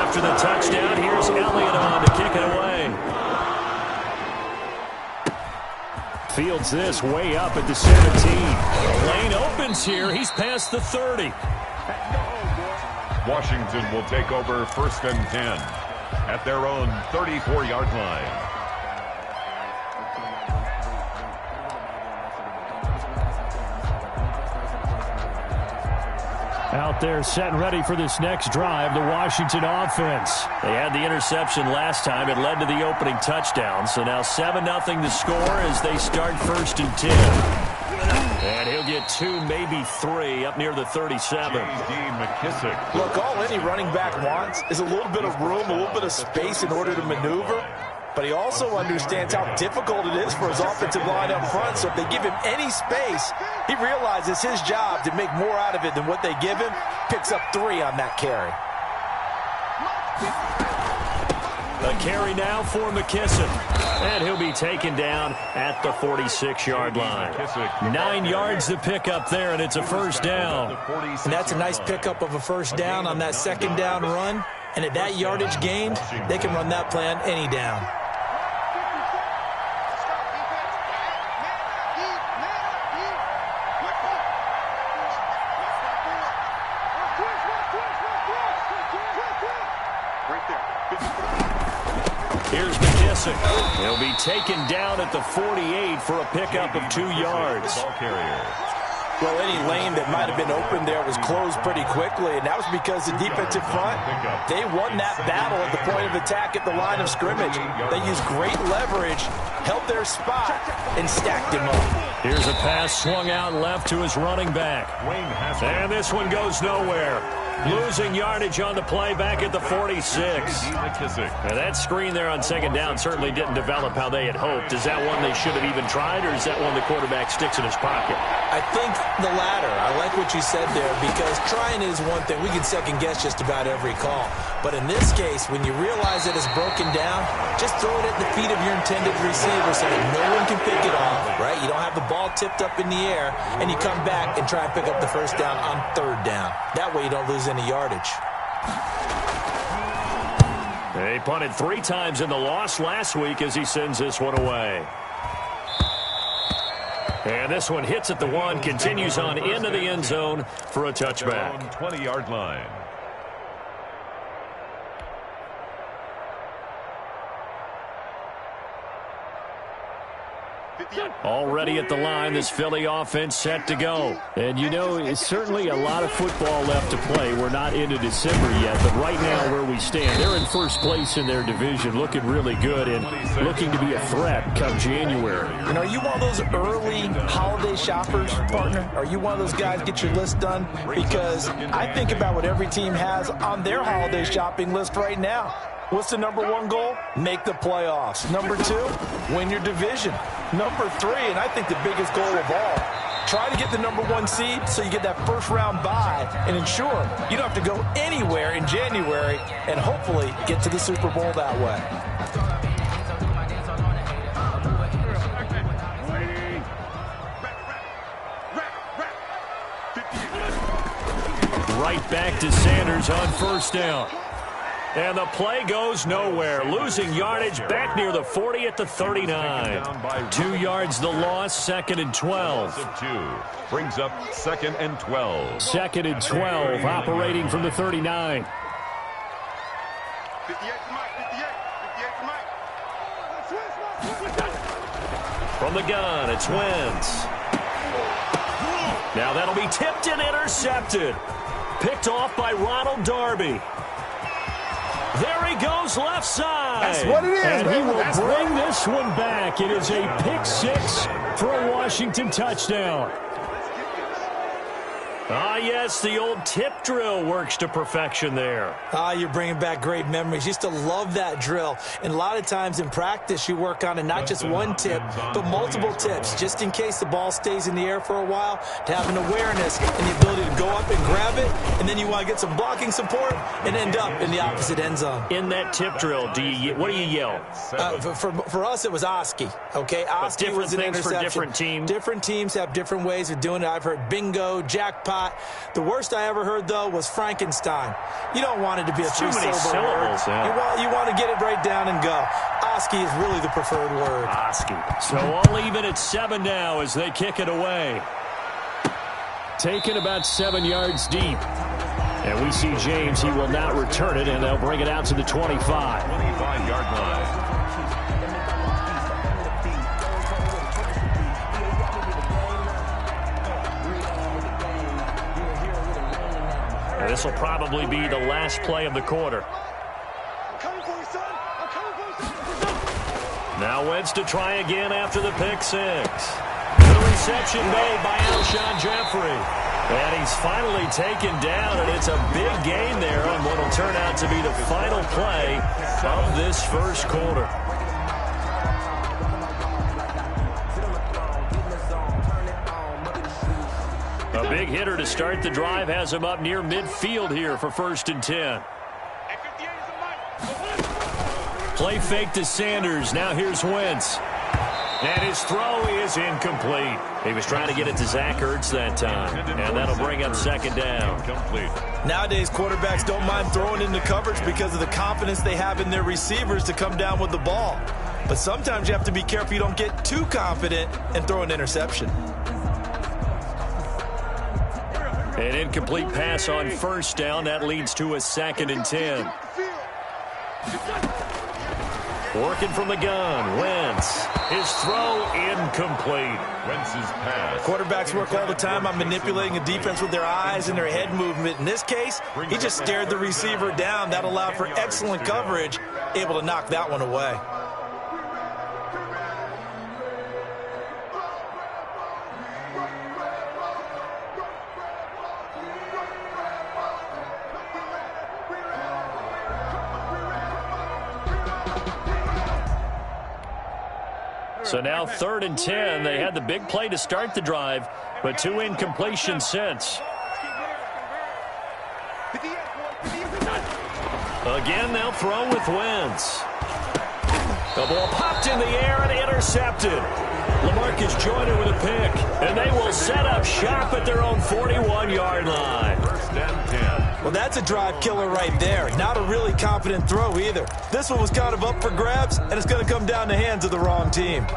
After the touchdown, here's Elliott on to kick it away. Fields this way up at the 17. Lane opens here. He's past the 30. Washington will take over 1st and 10 at their own 34-yard line. Out there set and ready for this next drive, the Washington offense. They had the interception last time. It led to the opening touchdown. So now 7-0 the score as they start 1st and 10. And he'll get 2, maybe 3 up near the 37. J.D. McKissick. Look, all any running back wants is a little bit of room, a little bit of space in order to maneuver. But he also understands how difficult it is for his offensive line up front. So if they give him any space, he realizes his job to make more out of it than what they give him. Picks up 3 on that carry. A carry now for McKissick. And he'll be taken down at the 46-yard line. 9 yards to pick up there, and it's a 1st down. And that's a nice pickup of a 1st down on that 2nd down run. And at that yardage gained, they can run that play on any down. Here's McKissick. He'll be taken down at the 48 for a pickup of 2 yards. Well, any lane that might have been open there was closed pretty quickly, and that was because the defensive front, they won that battle at the point of attack at the line of scrimmage. They used great leverage, held their spot, and stacked him up. Here's a pass swung out left to his running back. And this one goes nowhere. Losing yardage on the play back at the 46. Now that screen there on 2nd down certainly didn't develop how they had hoped. Is that one they should have even tried, or is that one the quarterback sticks in his pocket? I think the latter. I like what you said there, because trying is one thing. We can second guess just about every call. But in this case, when you realize that it's broken down, just throw it at the feet of your intended receiver so that no one can pick it off, right? You don't have the ball tipped up in the air, and you come back and try and pick up the 1st down on 3rd down. That way you don't lose any yardage. They punted 3 times in the loss last week as he sends this one away. And this one hits at the 1, continues on into the end zone for a touchback. 20-yard line. Already at the line, this Philly offense set to go. And you know, it's certainly a lot of football left to play. We're not into December yet, but right now where we stand, they're in 1st place in their division, looking really good and looking to be a threat come January. You know, are you one of those early holiday shoppers, partner? Are you one of those guys get your list done? Because I think about what every team has on their holiday shopping list right now. What's the number 1 goal? Make the playoffs. Number 2, win your division. Number 3, and I think the biggest goal of all, try to get the number 1 seed so you get that 1st round bye and ensure you don't have to go anywhere in January and hopefully get to the Super Bowl that way. Right back to Sanders on 1st down. And the play goes nowhere. Losing yardage back near the 40 at the 39. 2 yards the loss, 2nd and 12. Brings up 2nd and 12. 2nd and 12, operating from the 39. From the gun, it's Wentz. Now that'll be tipped and intercepted. Picked off by Ronald Darby. There he goes left side. That's what it is, and man. he will bring this one back. It is a pick 6 for a Washington touchdown. Ah, yes, the old tip drill works to perfection there. Ah, you're bringing back great memories. Used to love that drill. And a lot of times in practice, you work on it, not just 1 tip, but multiple tips, just in case the ball stays in the air for a while, to have an awareness and the ability to go up and grab it, and then you want to get some blocking support and end up in the opposite end zone. In that tip drill, what do you yell? For us, it was Oski. Okay, Oski was an interception. For different teams. Different teams have different ways of doing it. I've heard bingo, jackpot. spot. The worst I ever heard, though, was Frankenstein. You don't want it to be a three-syllable word. Yeah. You want to get it right down and go. Oski is really the preferred word. Oski. So all even at 7 now as they kick it away. Taken about 7 yards deep. And we see James. He will not return it, and they'll bring it out to the 25. 25-yard line. This will probably be the last play of the quarter. Now Wentz to try again after the pick six. The reception made by Alshon Jeffrey. And he's finally taken down, and it's a big gain there on what will turn out to be the final play of this first quarter. A big hitter to start the drive has him up near midfield here for 1st and 10. Play fake to Sanders. Now here's Wentz. And his throw is incomplete. He was trying to get it to Zach Ertz that time. And that'll bring up 2nd down. Nowadays, quarterbacks don't mind throwing into coverage because of the confidence they have in their receivers to come down with the ball. But sometimes you have to be careful you don't get too confident and throw an interception. An incomplete pass on 1st down. That leads to a 2nd and 10. Working from the gun. Wentz. His throw incomplete. Wentz's pass. Quarterbacks work all the time on manipulating a defense with their eyes and their head movement. In this case, he just stared the receiver down. That allowed for excellent coverage. Able to knock that one away. So now 3rd and 10. They had the big play to start the drive, but 2 incompletions since. Again, they'll throw with Wentz. The ball popped in the air and intercepted. LaMarcus Joyner with a pick, and they will set up shop at their own 41-yard line. 1st and 10. Well, that's a drive killer right there. Not a really confident throw either. This one was kind of up for grabs, and it's going to come down the hands of the wrong team.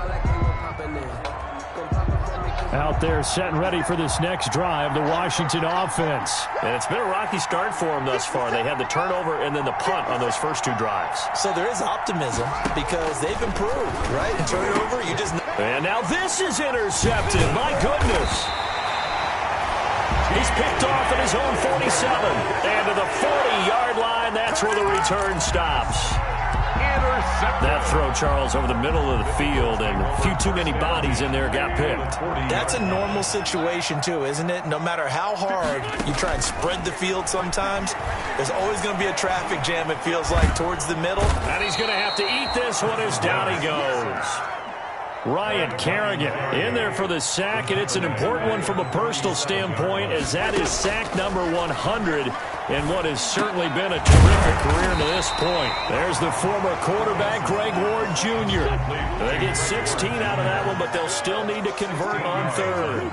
Out there set and ready for this next drive, the Washington offense. And it's been a rocky start for them thus far. They had the turnover and then the punt on those first 2 drives. So there is optimism because they've improved, right? And turnover, you just... And now this is intercepted. My goodness. He's picked off at his own 47. And to the 40-yard line, that's where the return stops. That throw, Charles, over the middle of the field, and a few too many bodies in there got picked. That's a normal situation, too, isn't it? No matter how hard you try and spread the field sometimes, there's always going to be a traffic jam, it feels like, towards the middle. And he's going to have to eat this one as down he goes. Ryan Kerrigan in there for the sack, and it's an important one from a personal standpoint, as that is sack number 100 in what has certainly been a terrific career to this point. There's the former quarterback, Greg Ward Jr. They get 16 out of that one, but they'll still need to convert on 3rd.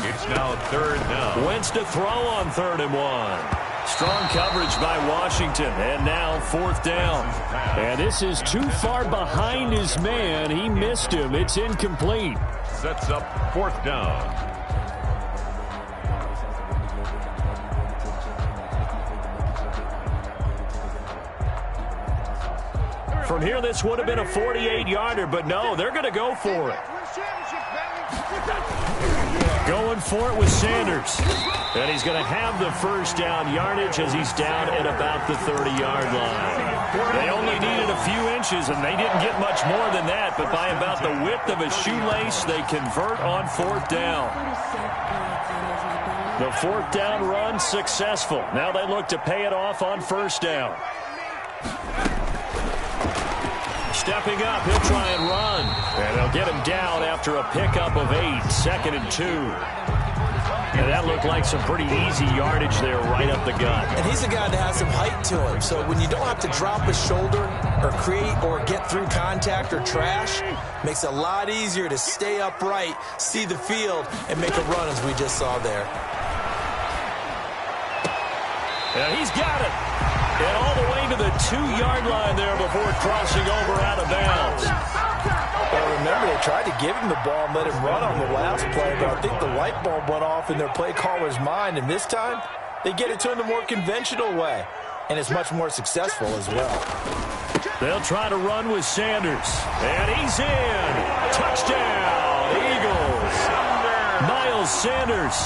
It's now 3rd down. Wentz to throw on 3rd and 1. Strong coverage by Washington, and now 4th down. And this is too far behind his man. He missed him. It's incomplete. Sets up 4th down. From here, this would have been a 48-yarder, but no, they're going to go for it. Going for it with Sanders. And he's going to have the 1st down yardage as he's down at about the 30-yard line. They only needed a few inches, and they didn't get much more than that, but by about the width of a shoelace, they convert on 4th down. The 4th down run successful. Now they look to pay it off on 1st down. Stepping up, he'll try and run. And they'll get him down after a pickup of 8, 2nd and 2. And that looked like some pretty easy yardage there right up the gut. And he's a guy that has some height to him. So when you don't have to drop his shoulder or create or get through contact or trash, makes it a lot easier to stay upright, see the field, and make a run as we just saw there. And he's got it. And all the way to the 2-yard line there before crossing over out of bounds. Well, remember, they tried to give him the ball and let him run on the last play, but I think the light bulb went off in their play caller's mind, and this time they get it to him the more conventional way, and it's much more successful as well. They'll try to run with Sanders, and he's in. Touchdown, Eagles. Miles Sanders,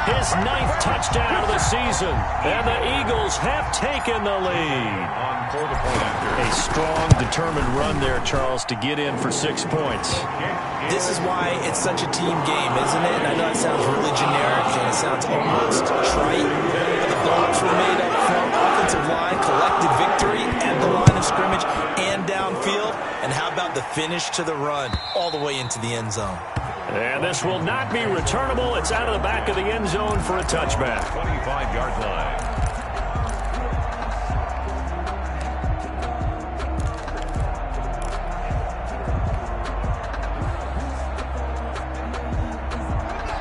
his 9th touchdown of the season, and the Eagles have taken the lead. A strong, determined run there, Charles, to get in for 6 points. This is why it's such a team game, isn't it? And I know it sounds really generic and it sounds almost trite, but the blocks were made up front, offensive line, collected victory at the line of scrimmage and downfield. And how about the finish to the run all the way into the end zone? And this will not be returnable. It's out of the back of the end zone for a touchback. 25-yard line.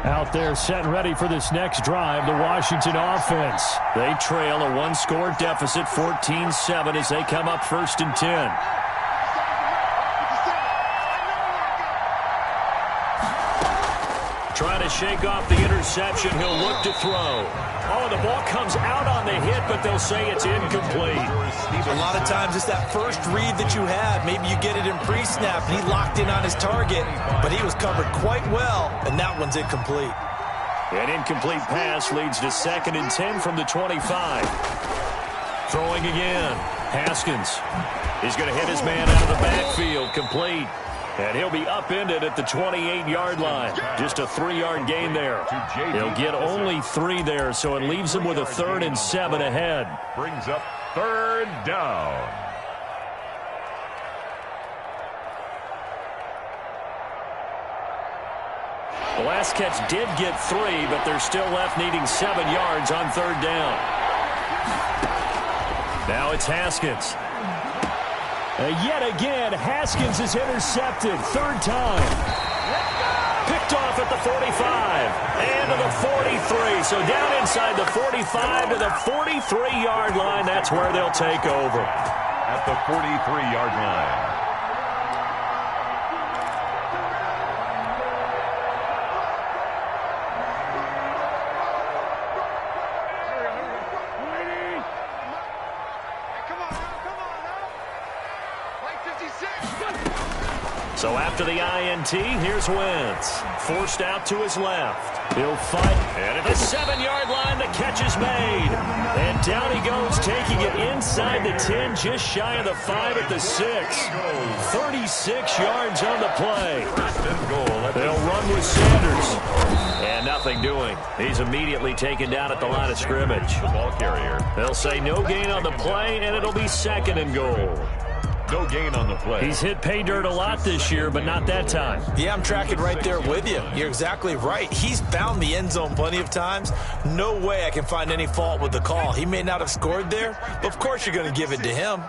Out there set and ready for this next drive, the Washington offense. They trail a 1-score deficit, 14-7, as they come up 1st and 10. Trying to shake off the interception. He'll look to throw. Oh, the ball comes out on the hit, but they'll say it's incomplete. A lot of times it's that first read that you have. Maybe you get it in pre-snap, and he locked in on his target, but he was covered quite well, and that one's incomplete. An incomplete pass leads to 2nd and 10 from the 25. Throwing again. Haskins. He's going to hit his man out of the backfield. Complete. And he'll be upended at the 28-yard line. Just a 3-yard gain there. He'll get only 3 there, so it leaves him with a 3rd and 7 ahead. Brings up 3rd down. The last catch did get 3, but they're still left needing 7 yards on 3rd down. Now it's Haskins. Yet again, Haskins is intercepted. 3rd time. Picked off at the 45 and to the 43. So down inside the 45 to the 43-yard line. That's where they'll take over. At the 43-yard line. So after the INT, here's Wentz. Forced out to his left. He'll fight. And at the 7-yard line, the catch is made. And down he goes, taking it inside the 10, just shy of the 5 at the 6. 36 yards on the play. They'll run with Sanders. And nothing doing. He's immediately taken down at the line of scrimmage. The ball carrier. They'll say no gain on the play, and it'll be 2nd and goal. No gain on the play. He's hit pay dirt a lot this year, but not that time. Yeah, I'm tracking right there with you. You're exactly right. He's found the end zone plenty of times. No way I can find any fault with the call. He may not have scored there, but of course you're going to give it to him.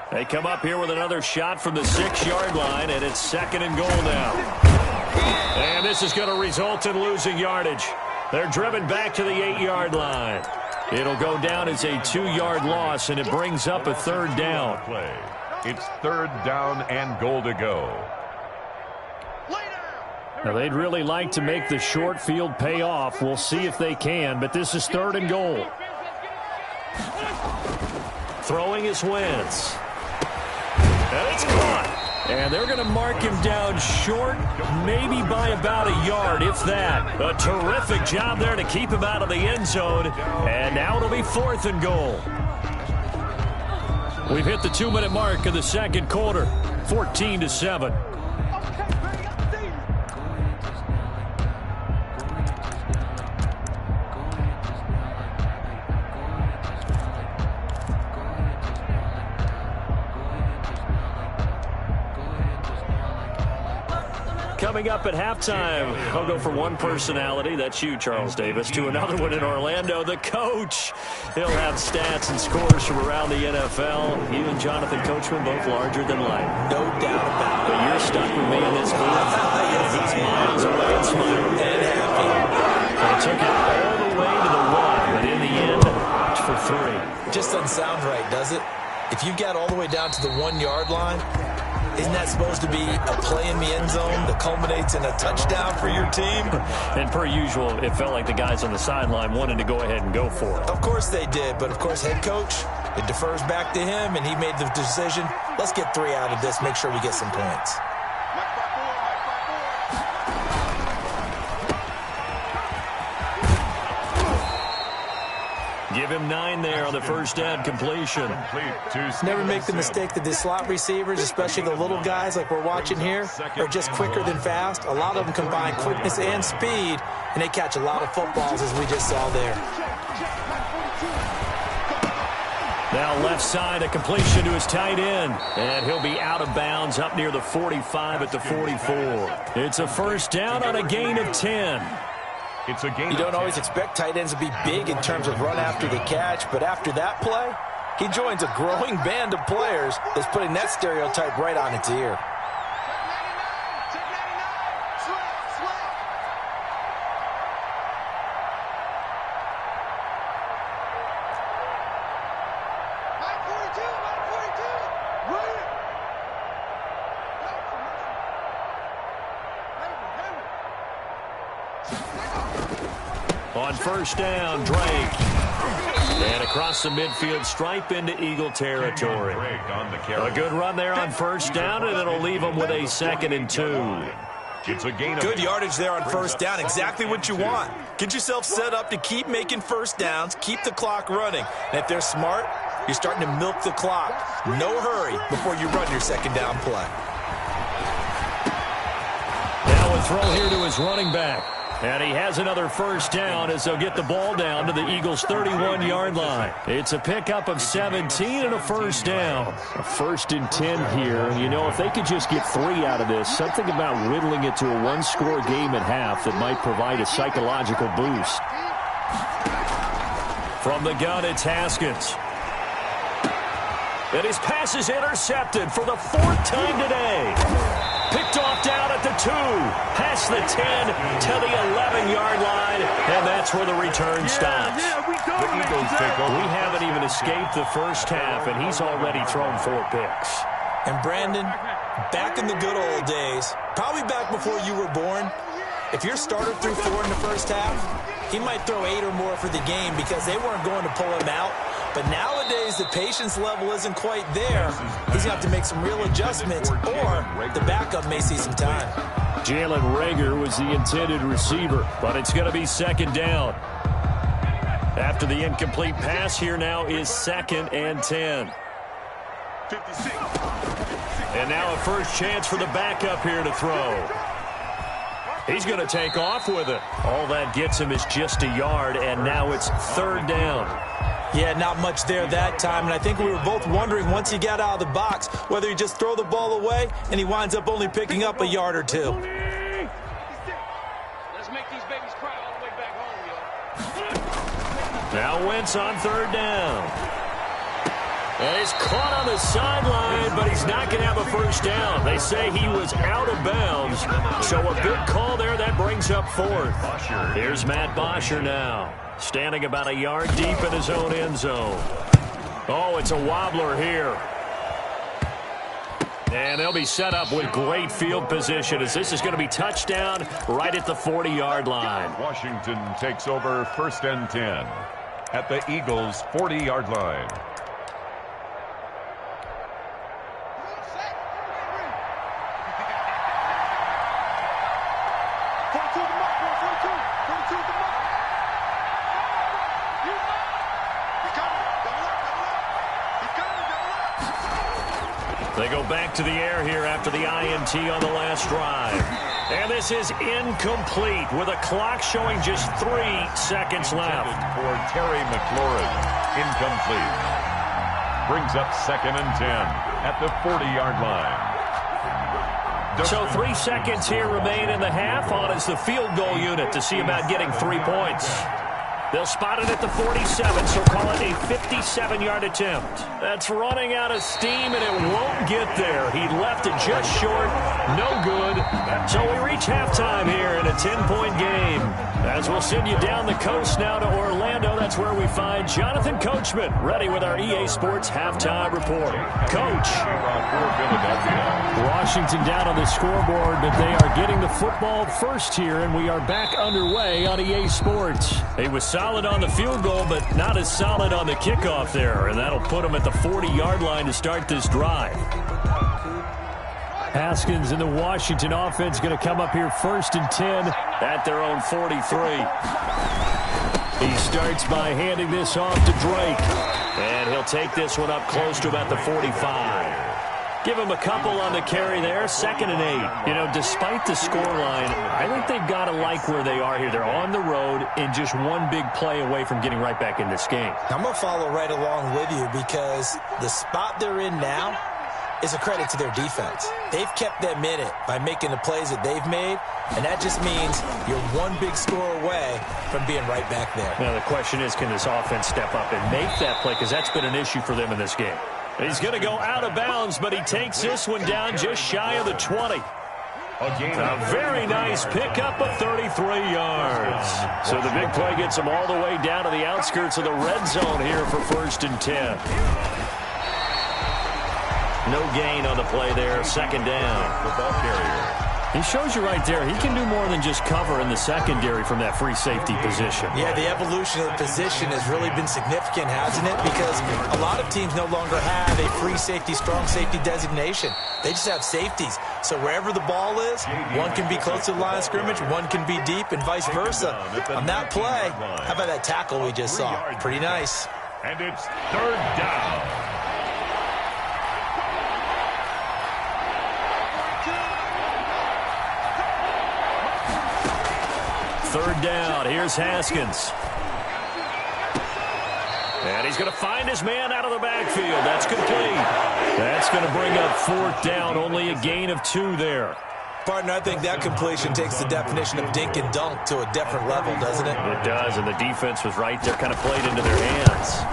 They come up here with another shot from the 6-yard line, and it's 2nd and goal now. And this is going to result in losing yardage. They're driven back to the 8-yard line. It'll go down as a 2-yard loss, and it brings up a 3rd down. It's 3rd down and goal to go. Now, they'd really like to make the short field pay off. We'll see if they can, but this is 3rd and goal. Throwing is Wentz. And it's caught. And they're going to mark him down short, maybe by about a yard, if that. A terrific job there to keep him out of the end zone. And now it'll be 4th and goal. We've hit the 2-minute mark of the 2nd quarter, 14-7. Coming up at halftime, I'll go for one personality. That's you, Charles Davis. To another one in Orlando, the coach. He'll have stats and scores from around the NFL. You and Jonathan Coachman, both larger than life. No doubt about it. But you're stuck with me in this booth. He's miles away and smiling. And happy. He took it all the way to the 1, but in the end, for 3. Just doesn't sound right, does it? If you got all the way down to the 1-yard line, isn't that supposed to be a play in the end zone that culminates in a touchdown for your team? And per usual, it felt like the guys on the sideline wanted to go ahead and go for it. Of course they did, but of course head coach, it defers back to him, and he made the decision. Let's get 3 out of this, make sure we get some points. Give him 9 there on the first down completion. Never make the mistake that the slot receivers, especially the little guys like we're watching here, are just quicker than fast. A lot of them combine quickness and speed, and they catch a lot of footballs, as we just saw there. Now left side, a completion to his tight end. And he'll be out of bounds up near the 45 at the 44. It's a first down on a gain of 10. It's a gain. You don't always expect tight ends to be big in terms of run after the catch, but after that play, he joins a growing band of players that's putting that stereotype right on its ear. On first down, Drake. And across the midfield stripe into Eagle territory. A good run there on first down, and it'll leave them with a 2nd and 2. It's a gain of good yardage there on first down. Exactly what you want. Get yourself set up to keep making first downs, keep the clock running. And if they're smart, you're starting to milk the clock. No hurry before you run your second down play. Now a throw here to his running back. And he has another first down as they'll get the ball down to the Eagles' 31-yard line. It's a pickup of 17 and a first down. A 1st and 10 here. And, you know, if they could just get 3 out of this, something about whittling it to a 1-score game at half that might provide a psychological boost. From the gun, it's Haskins. And his pass is intercepted for the 4th time today. Picked off down at the 2, past the 10 to the 11-yard line, and that's where the return stops. The Eagles take over. We haven't even escaped the first half, and he's already thrown 4 picks. And Brandon, back in the good old days, probably back before you were born, if your starter threw 4 in the first half, he might throw 8 or more for the game because they weren't going to pull him out. But nowadays, the patience level isn't quite there. He's going to have to make some real adjustments, or the backup may see some time. Jalen Reagor was the intended receiver, but it's going to be 2nd down. After the incomplete pass, here now is 2nd and 10. 56. And now a first chance for the backup here to throw. He's going to take off with it. All that gets him is just a yard, and now it's 3rd down. Yeah, not much there that time, and I think we were both wondering once he got out of the box whether he just throw the ball away, and he winds up only picking up a yard or 2. Let's make these babies cry all the way back home, yo. Now Wentz on 3rd down. And he's caught on the sideline, but he's not going to have a first down. They say he was out of bounds, so a big call there. That brings up 4th. Here's Matt Bosher now, standing about a yard deep in his own end zone. Oh, it's a wobbler here. And they'll be set up with great field position as this is going to be touchdown right at the 40-yard line. Washington takes over 1st and 10 at the Eagles' 40-yard line. They go back to the air here after the INT on the last drive. And this is incomplete with a clock showing just 3 seconds left. For Terry McLaurin, incomplete. Brings up 2nd and 10 at the 40-yard line. So 3 seconds here remain in the half. On is the field goal unit to see about getting 3 points. They'll spot it at the 47, so call it a 57-yard attempt. That's running out of steam, and it won't get there. He left it just short. No good. So we reach halftime here in a 10-point game. As we'll send you down the coast now to Orlando. That's it's where we find Jonathan Coachman, ready with our EA Sports halftime report. Coach. Washington down on the scoreboard, but they are getting the football first here, and we are back underway on EA Sports. He was solid on the field goal, but not as solid on the kickoff there, and that'll put him at the 40-yard line to start this drive. Haskins and the Washington offense going to come up here 1st and 10 at their own 43. He starts by handing this off to Drake. And he'll take this one up close to about the 45. Give him a couple on the carry there, 2nd and 8. You know, despite the scoreline, I think they've got to like where they are here. They're on the road and just one big play away from getting right back in this game. I'm going to follow right along with you because the spot they're in now is a credit to their defense. They've kept them in it by making the plays that they've made, and that just means you're one big score away from being right back there. Now the question is, can this offense step up and make that play? Because that's been an issue for them in this game. He's going to go out of bounds, but he takes this one down just shy of the 20. A very nice pickup of 33 yards. So the big play gets him all the way down to the outskirts of the red zone here for 1st and 10. No gain on the play there, 2nd down. The ball carrier. He shows you right there, he can do more than just cover in the secondary from that free safety position. Yeah, the evolution of the position has really been significant, hasn't it? Because a lot of teams no longer have a free safety, strong safety designation. They just have safeties. So wherever the ball is, one can be close to the line of scrimmage, one can be deep, and vice versa. On that play, how about that tackle we just saw? Pretty nice. And it's 3rd down. 3rd down. Here's Haskins. And he's going to find his man out of the backfield. That's complete. That's going to bring up 4th down. Only a gain of 2 there. Partner, I think that completion takes the definition of dink and dunk to a different level, doesn't it? It does, and the defense was right there, kind of played into their hands.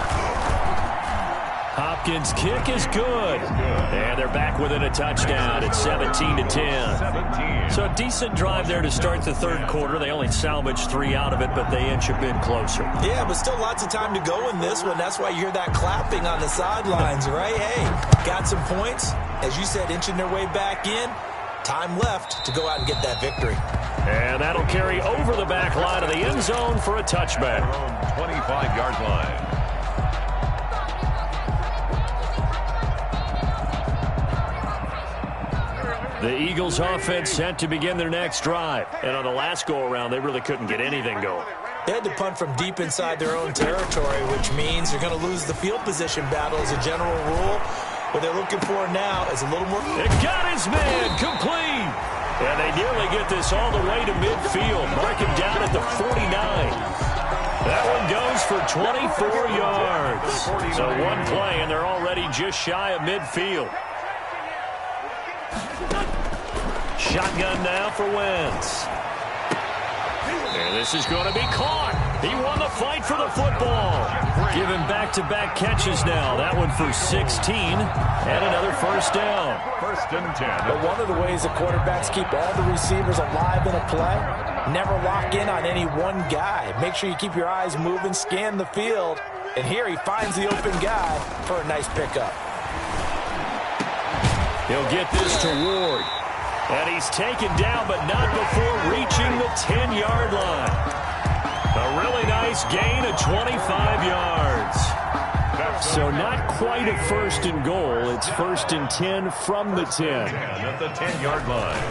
Hopkins' kick is good. And they're back within a touchdown. It's 17-10. So a decent drive there to start the 3rd quarter. They only salvaged 3 out of it, but they inch a bit closer. Yeah, but still lots of time to go in this one. That's why you hear that clapping on the sidelines, right? Hey, got some points. As you said, inching their way back in. Time left to go out and get that victory. And that'll carry over the back line of the end zone for a touchback. 25-yard line. The Eagles offense set to begin their next drive. And on the last go-around, they really couldn't get anything going. They had to punt from deep inside their own territory, which means they're going to lose the field position battle as a general rule. What they're looking for now is a little more. It got his man complete. And they nearly get this all the way to midfield. Mark him down at the 49. That one goes for 24 yards. So one play, and they're already just shy of midfield. Shotgun now for Wentz. And this is going to be caught. He won the fight for the football. Give him back-to-back catches now. That one for 16. And another 1st down. 1st and 10. But one of the ways the quarterbacks keep all the receivers alive in a play, never lock in on any one guy. Make sure you keep your eyes moving, scan the field. And here he finds the open guy for a nice pickup. He'll get this to Ward. And he's taken down, but not before reaching the 10-yard line. A really nice gain of 25 yards. So not quite a 1st and goal. It's 1st and 10 from the 10. At the 10-yard line.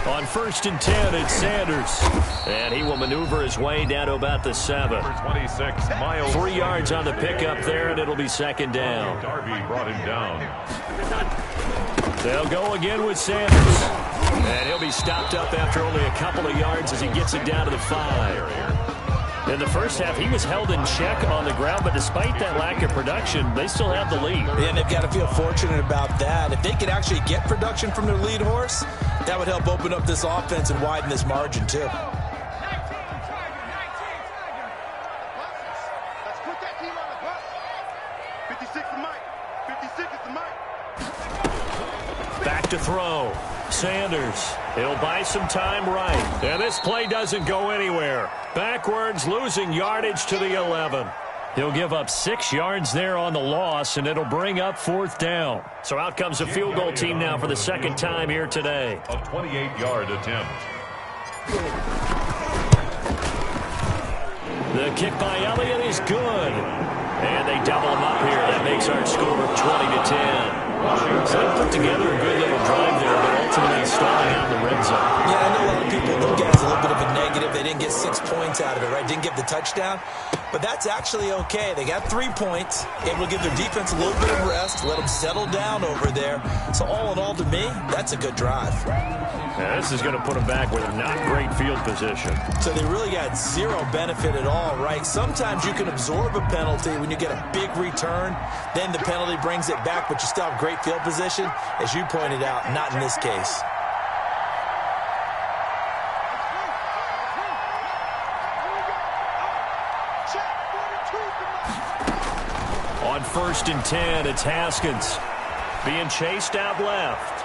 On 1st and 10, it's Sanders. And he will maneuver his way down to about the 7. 26, Miles. 3 yards on the pickup there, and it'll be 2nd down. Darby brought him down. They'll go again with Sanders. And he'll be stopped up after only a couple of yards as he gets it down to the 5. In the first half, he was held in check on the ground, but despite that lack of production, they still have the lead. And they've got to feel fortunate about that. If they could actually get production from their lead horse, that would help open up this offense and widen this margin, too. Back to throw. Sanders, he'll buy some time right. And this play doesn't go anywhere. Backwards, losing yardage to the 11. He'll give up 6 yards there on the loss, and it'll bring up 4th down. So out comes a field goal team now for the second time here today. A 28-yard attempt. The kick by Elliott is good. And they double him up here. That makes our score 20-10. So they put together a good little drive there, but ultimately stalling out in the red zone. Yeah, I know a lot of people look at it as a little bit of a negative. They didn't get 6 points out of it, right? Didn't get the touchdown. But that's actually okay. They got 3 points. Able to give their defense a little bit of rest, let them settle down over there. So all in all, to me, that's a good drive. Yeah, this is going to put them back with a not great field position. So they really got 0 benefit at all, right? Sometimes you can absorb a penalty when you get a big return. Then the penalty brings it back, but you still have great field position. As you pointed out, not in this case. On 1st and 10, it's Haskins being chased out left.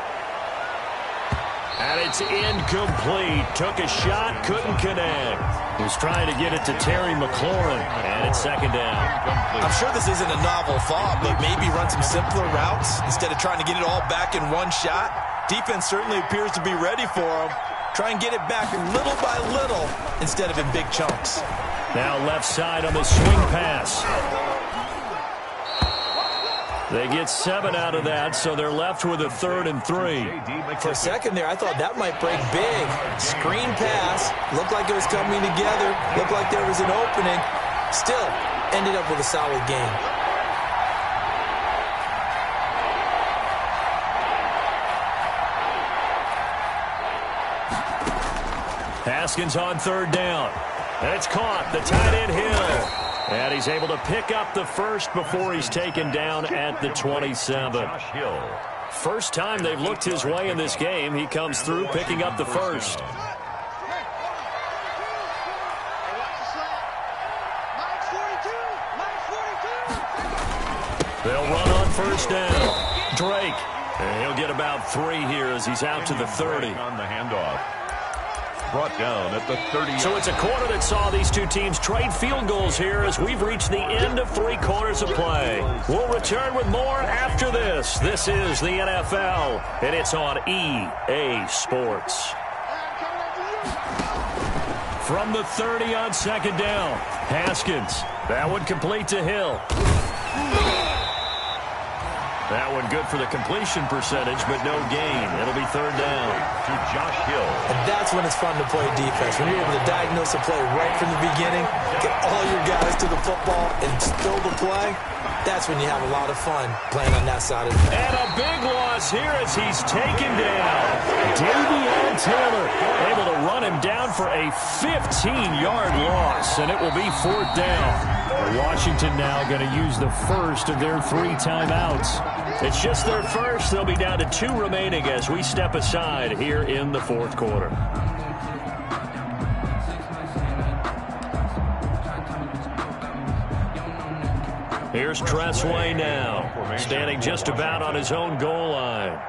And it's incomplete. Took a shot, couldn't connect. Was trying to get it to Terry McLaurin, and it's 2nd down. I'm sure this isn't a novel thought, but maybe run some simpler routes instead of trying to get it all back in one shot. Defense certainly appears to be ready for them. Try and get it back little by little instead of in big chunks. Now left side on the swing pass. They get 7 out of that, so they're left with a 3rd and 3. For a second there, I thought that might break big. Screen pass. Looked like it was coming together. Looked like there was an opening. Still, ended up with a solid game. Haskins on 3rd down. And it's caught. The tight end Hill. And he's able to pick up the first before he's taken down at the 27. Josh Hill. First time they've looked his way in this game. He comes through picking up the first. They'll run on 1st down. Drake. And he'll get about 3 here as he's out to the 30. On the handoff. Brought down at the 30. So it's a quarter that saw these two teams trade field goals here as we've reached the end of 3 quarters of play. We'll return with more after this. This is the NFL, and it's on EA Sports. From the 30 on 2nd down, Haskins. That one complete to Hill. That one good for the completion percentage, but no gain. It'll be 3rd down. To Josh Hill. And that's when it's fun to play defense. When you're able to diagnose a play right from the beginning, get all your guys to the football, and spill the play, that's when you have a lot of fun playing on that side of the field. And a big loss here as he's taken down. Davion Taylor able to run him down for a 15-yard loss, and it will be 4th down. Washington now going to use the first of their 3 timeouts. It's just their first. They'll be down to 2 remaining as we step aside here in the 4th quarter. Here's Tressway now, standing just about on his own goal line.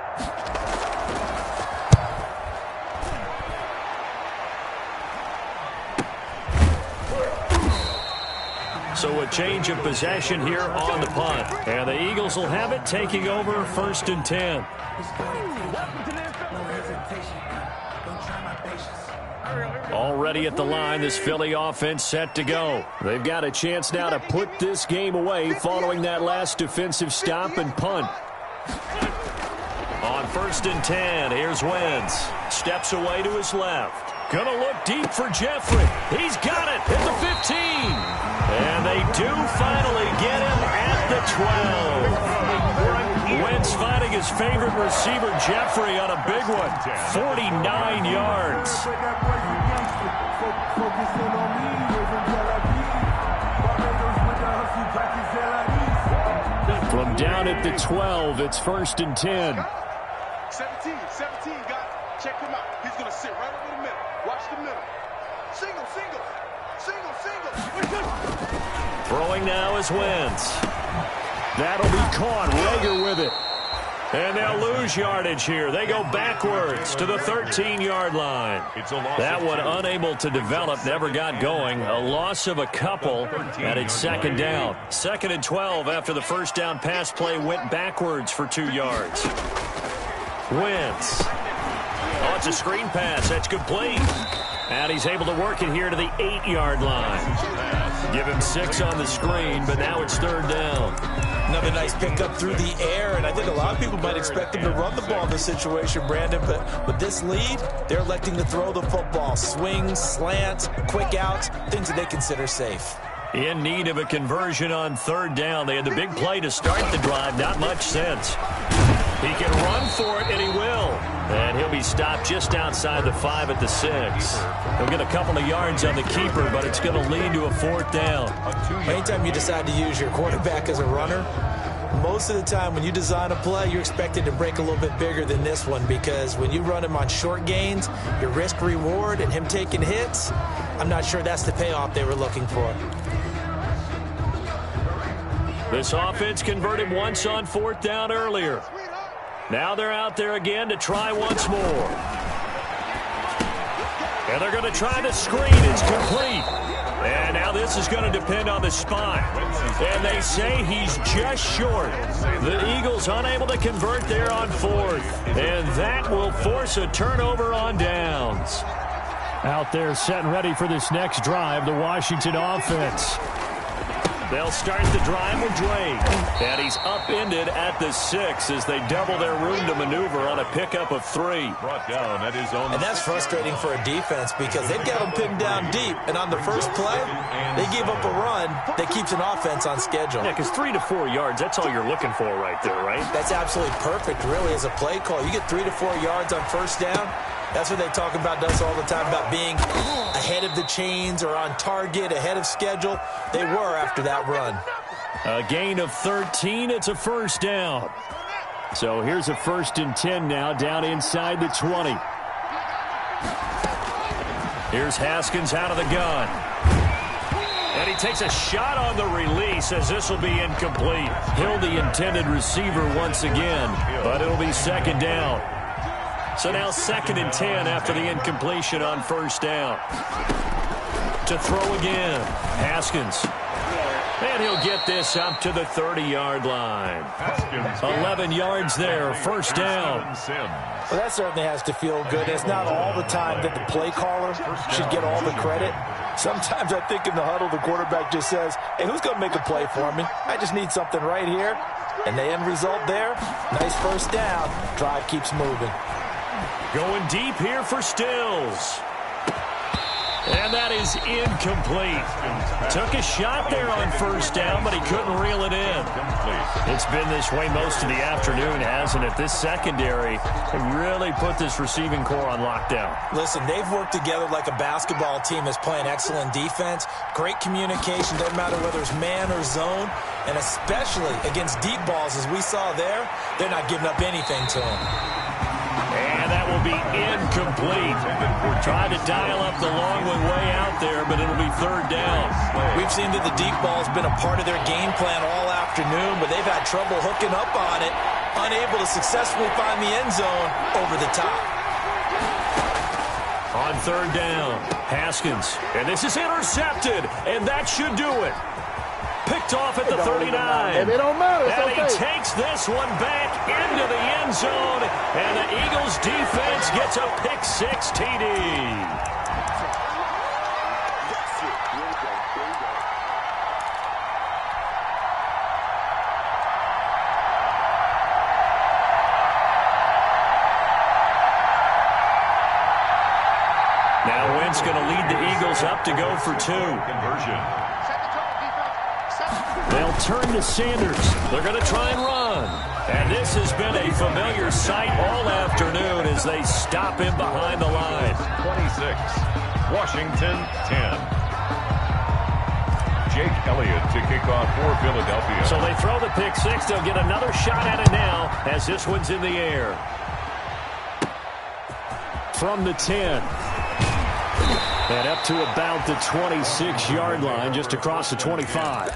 So a change of possession here on the punt. And the Eagles will have it, taking over 1st and 10. Already at the line, this Philly offense set to go. They've got a chance now to put this game away following that last defensive stop and punt. On 1st and 10, here's Wentz. Steps away to his left. Gonna look deep for Jeffrey. He's got it at the 15. And they do finally get him at the 12. Wentz finding his favorite receiver, Jeffrey, on a big one. 49 yards. From down at the 12, it's 1st and 10. 17, got it. Check him out. He's going to sit right over the middle. Watch the middle. Single. Throwing now is Wentz. That'll be caught. Rager with it. And they'll lose yardage here. They go backwards to the 13-yard line. That one unable to develop, never got going. A loss of a couple, and it's second down. 2nd and 12 after the first down pass play went backwards for 2 yards. Wentz. Oh, it's a screen pass. That's complete. And he's able to work it here to the 8-yard line. Give him 6 on the screen, but now it's 3rd down. Another nice pickup through the air, and I think a lot of people might expect him to run the ball in this situation, Brandon, but with this lead, they're electing to throw the football. Swings, slants, quick outs, things that they consider safe. In need of a conversion on 3rd down. They had the big play to start the drive. Not much sense. He can run for it, and he will. And he'll be stopped just outside the 5 at the 6. He'll get a couple of yards on the keeper, but it's going to lead to a 4th down. Anytime you decide to use your quarterback as a runner, most of the time when you design a play, you're expected to break a little bit bigger than this one, because when you run him on short gains, your risk-reward and him taking hits, I'm not sure that's the payoff they were looking for. This offense converted once on 4th down earlier. Now they're out there again to try once more. And they're going to try the screen. It's complete. And now this is going to depend on the spot. And they say he's just short. The Eagles unable to convert there on 4th. And that will force a turnover on downs. Out there set and ready for this next drive, the Washington offense. They'll start the drive with Drake. And he's upended at the 6 as they double their room to maneuver on a pickup of 3. Brought down at his own. And that's frustrating for a defense because they've got them pinned down deep. And on the first play, they gave up a run that keeps an offense on schedule. Yeah, because 3 to 4 yards, that's all you're looking for right there, right? That's absolutely perfect, really, as a play call. You get 3 to 4 yards on first down. That's what they talk about us all the time, about being ahead of the chains or on target, ahead of schedule. They were after that run. A gain of 13. It's a 1st down. So here's a 1st and 10 now, down inside the 20. Here's Haskins out of the gun. And he takes a shot on the release as this will be incomplete. Hill, the intended receiver once again, but it'll be 2nd down. So now 2nd and 10 after the incompletion on 1st down. To throw again, Haskins. And he'll get this up to the 30-yard line. 11 yards there, 1st down. Well, that certainly has to feel good. It's not all the time that the play caller should get all the credit. Sometimes I think in the huddle, the quarterback just says, hey, who's going to make a play for me? I just need something right here. And the end result there, nice 1st down. Drive keeps moving. Going deep here for Stills. And that is incomplete. Took a shot there on 1st down, but he couldn't reel it in. It's been this way most of the afternoon, hasn't it? This secondary really put this receiving core on lockdown. Listen, they've worked together like a basketball team that's playing excellent defense. Great communication, doesn't matter whether it's man or zone. And especially against deep balls, as we saw there, they're not giving up anything to them. And that will be incomplete. Trying to dial up the long one way out there, but it'll be 3rd down. We've seen that the deep ball's been a part of their game plan all afternoon, but they've had trouble hooking up on it, unable to successfully find the end zone over the top. On 3rd down, Haskins. And this is intercepted, and that should do it. Picked off at the 39. And it don't matter. And he takes this one back into the end zone. And the Eagles defense gets a pick-6 TD. Now Wentz going to lead the Eagles up to go for 2. Conversion. They'll turn to Sanders. They're going to try and run. And this has been a familiar sight all afternoon as they stop him behind the line. 26. Washington 10. Jake Elliott to kick off for Philadelphia. So they throw the pick-6. They'll get another shot at it now as this one's in the air. From the 10. And up to about the 26-yard line, just across the 25.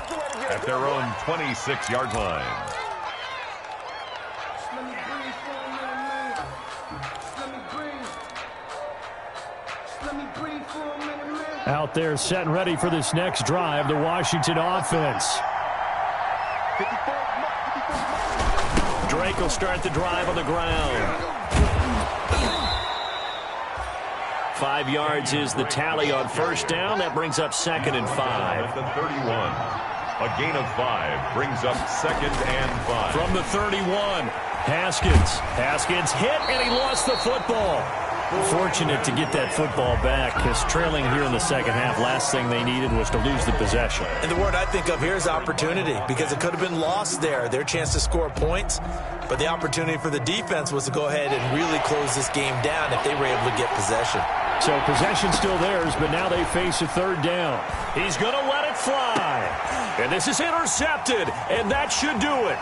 At their own 26-yard line. Out there set and ready for this next drive, the Washington offense. Drake will start the drive on the ground. 5 yards is the tally on first down. That brings up 2nd and 5. At the 31. A gain of 5 brings up 2nd and 5. From the 31, Haskins. Haskins hit, and he lost the football. Fortunate to get that football back, because trailing here in the second half, last thing they needed was to lose the possession. And the word I think of here is opportunity, because it could have been lost there, their chance to score points. But the opportunity for the defense was to go ahead and really close this game down if they were able to get possession. So possession still theirs, but now they face a 3rd down. He's going to let it fly. And this is intercepted, and that should do it.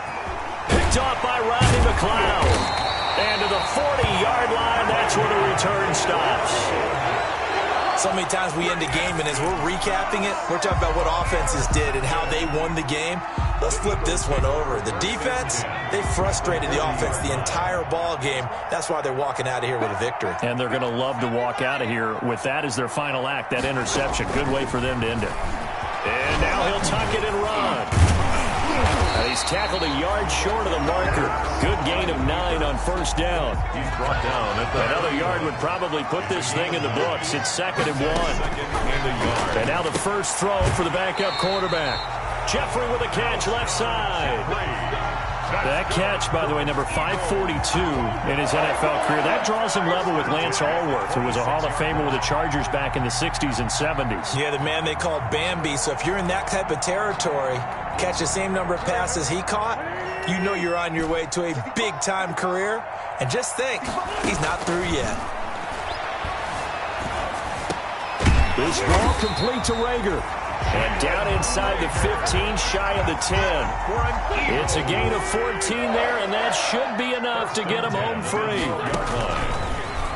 Picked off by Rodney McLeod. And to the 40-yard line, that's where the return stops. So many times we end a game, and as we're recapping it, we're talking about what offenses did and how they won the game. Let's flip this one over. The defense, they frustrated the offense the entire ball game. That's why they're walking out of here with a victory. And they're going to love to walk out of here with that as their final act, that interception. Good way for them to end it. And now he'll tuck it and run. He's tackled a yard short of the marker. Good gain of 9 on first down. He's brought down at the Another yard would probably put this thing in the books. It's 2nd and 1. And now the first throw for the backup quarterback. Jeffrey with a catch left side. That catch, by the way, number 542 in his NFL career. That draws him level with Lance Allworth, who was a Hall of Famer with the Chargers back in the 60s and 70s. Yeah, the man they called Bambi. So if you're in that type of territory, catch the same number of passes he caught, you know you're on your way to a big-time career. And just think, he's not through yet. This ball complete to Rager. And down inside the 15, shy of the 10. It's a gain of 14 there, and that should be enough to get him home free.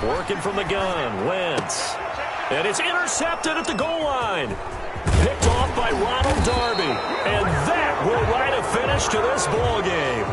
Working from the gun, Wentz. And it's intercepted at the goal line. Picked off by Ronald Darby. And that will write a finish to this ball game.